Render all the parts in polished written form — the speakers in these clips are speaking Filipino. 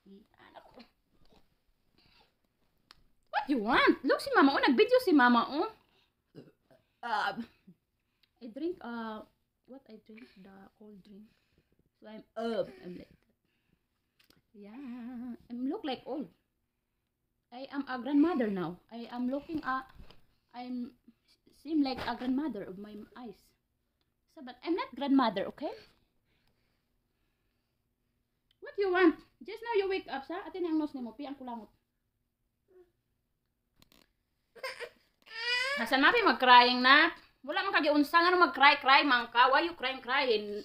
Anak ko. What you want? Look si mama, oh. Nag-video si mama, oh. I drink, what I drink? The cold drink. So I'm like that. Yeah, I look like old. I am a grandmother now. I am looking at, I'm seem like a grandmother of my eyes. So, but I'm not grandmother, okay? What you want? Just now you wake up, sa? Atin ang nose ni mo, piyang kulangot. Hasan mapi mag-crying na? Wala man kagiunsa nga mag-cry man ka. Why you crying?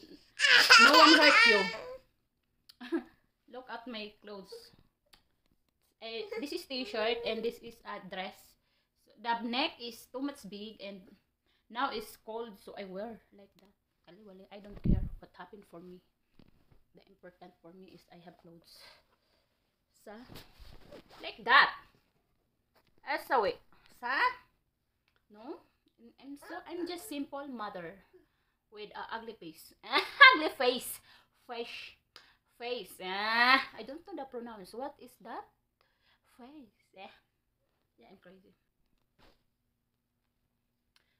No one hurt you. Look at my clothes. This is t-shirt and this is a dress. So, the neck is too much big and now it's cold, so I wear like that. I don't care what happened for me. The important for me is I have clothes. So, like that. As a way. Sa? No? I'm just simple mother with a ugly face. Ugly face. Face. I don't know the pronouns. What is that? Face. Yeah, I'm crazy.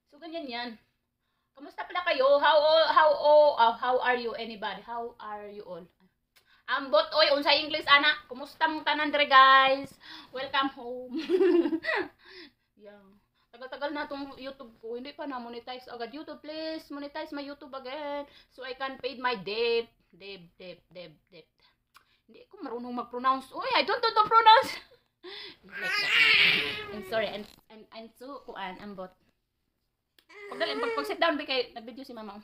So, ganyan yan. Kamusta pala kayo? How are you, anybody? How are you all? Ambot, oy, unsay English, ana? Kumusta mong tanan dere, guys? Welcome home. Yeah. Tagal-tagal na tong YouTube ko. Hindi pa na monetize agad. YouTube, please. Monetize my YouTube again. So I can pay my debt. Hindi ko marunong mag-pronounce. Oy, I don't know to pronounce. I'm sorry. I'm so kuan, ambot. Pag sit down, kay nag-video si mama.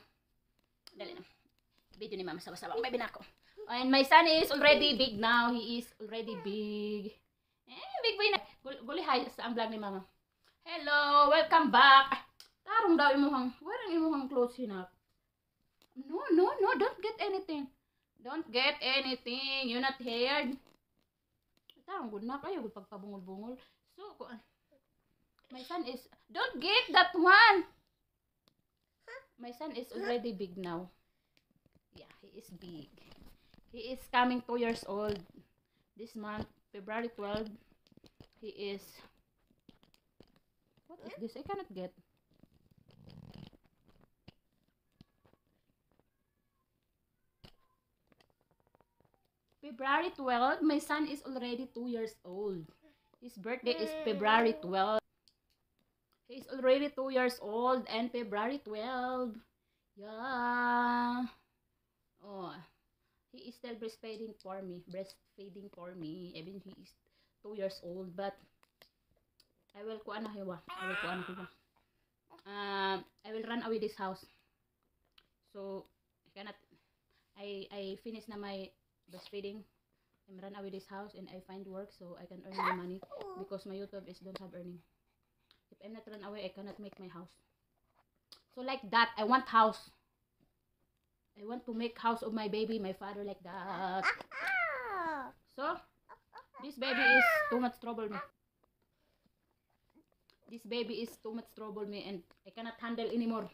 Dali na. Video ni mama. Sawa-sawa. May binako. And my son is already big now. He is already big. Big boy na. Gulihay sa ang vlog ni mama. Hello, welcome back. Tarong daw imuhang. Wala imuhang clothes hinap. No, don't get anything. Don't get anything. You're not here. Tarong good na kayo. Pagpabungol-bungol. So, my son is, don't get that one. My son is already big now. Yeah, he is big. He is coming 2 years old. This month, February 12, he is... What is this? I cannot get. February 12, my son is already 2 years old. His birthday is February 12. He's already 2 years old and February 12. Yeah. Oh, he is still breastfeeding for me. Even he is 2 years old, but I will run away this house. So I finish na my breastfeeding. I'm run away this house and I find work so I can earn my money because my YouTube is don't have earning. If I'm not run away, I cannot make my house. So like that, I want house. I want to make house of my baby, my father like that. So, this baby is too much trouble me. This baby is too much trouble me and I cannot handle anymore.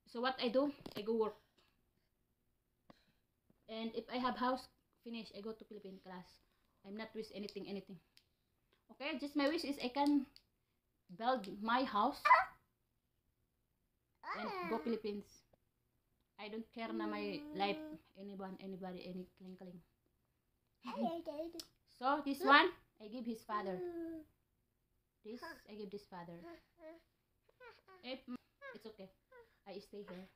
So what I do, I go work. And if I have house, finish, I go to Philippine class. I'm not wish anything. Okay, just my wish is I can build my house and go Philippines. I don't care na my life, anybody, any kling. So this one, I give his father. This, I give this father. If it's okay, I stay here.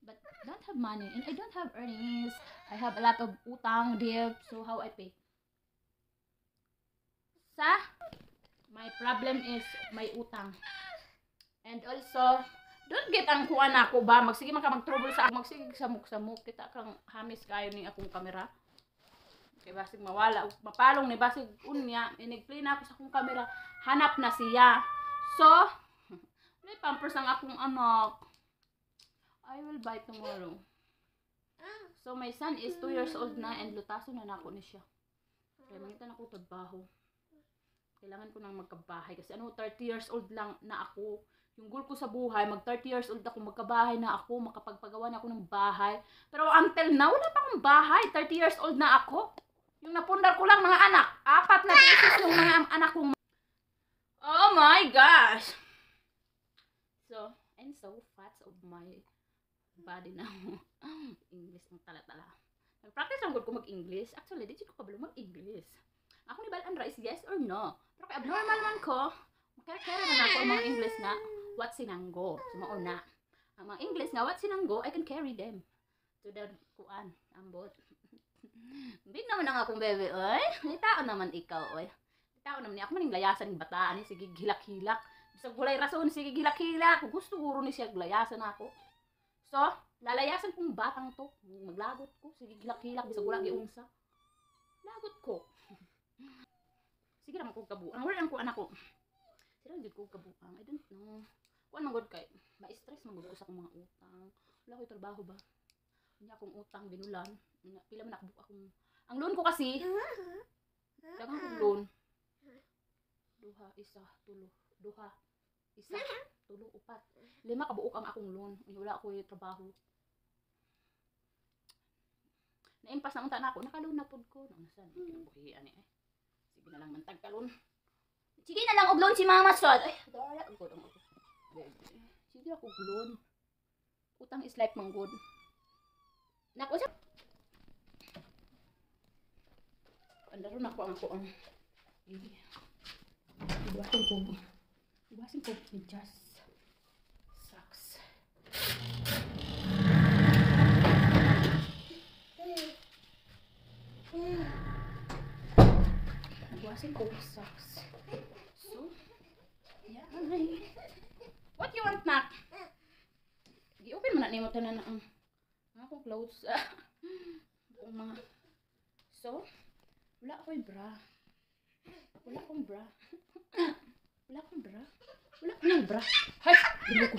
But don't have money and I don't have earnings. I have a lot of utang, debt, so how I pay? My problem is my utang. And also, don't get ang kuha na ako ba? Magsige man ka mag-trouble sa ako. Magsige samok-samok. Kita kang hamis kayo ni akong kamera. Kaya basig mawala. Mapalong ni basig unya. Inigplay na ako sa akong kamera. Hanap na siya. So, may pampers ang akong anak. I will buy tomorrow. So, my son is 2 years old na and lutaso na ako ni siya. Kaya mangitan ako trabaho. Kailangan ko nang magkabahay kasi 30 years old lang na ako. Yung goal ko sa buhay, mag 30 years old ako, magkabahay na ako, makapagpagawa na ako ng bahay. Pero until now, wala pa akong bahay. 30 years old na ako. Yung napundar ko lang mga anak. 4 na beses yung mga anak kong. Oh my gosh! So, I'm so fat of my body now. English ang tala-tala. Nag-practice lang ko mag-English. Actually, di ko kabalo mag-English. Ako ni Balandra is yes or no. Pero kay abnormal man ko, makakara na ako ang mga English nga, what sinanggo. Sumao na. Ang mga English nga, what sinanggo, I can carry them to the kuan, ambot. Big naman ang akong bebe, oy. May tao naman ikaw, oy. May tao naman ako maning layasan ng bataan ni sige hilak-hilak. Bisag walay rason sige hilak-hilak. Gusto guro ni siya layasan ako. So, lalayasan kong batang to. Maglagot ko, sige hilak-hilak bisag wala giunsa. Lagot ko. Sige naman kong kabuang. Wala lang ko anak ko. Sila gid ko kabuang. I don't know. Kuan man gud kay ma-stress man gud ko sa akong mga utang. Wala ko'y trabaho ba? Nya akong utang binulan. Pila man nakabuk akong ang loan ko kasi daghang kong loan. 2, 1, 2, 2, 1, 3, 4, 5 kabuok ang akong loan. Wala ko'y trabaho. Naimpas na unta na ako. Nakaloan na pod ko. Nangsan kinabuhian eh. Sige na lang mantag kalon. Sige na lang og loan si Mama Sod. Ay, dara ko dong. Sige ako og loan. Utang is life man good. Nako siya. Andaro na ko ang Iwasin ko just sucks. Iwasin ko sucks. So, yeah. What you want, Nak? Gi-open mo na nimo tanan ang akong clothes. Ang mga so, wala akong bra. Wala akong bra. Wala akong bra. Wala akong bra. Hay! Dili ko.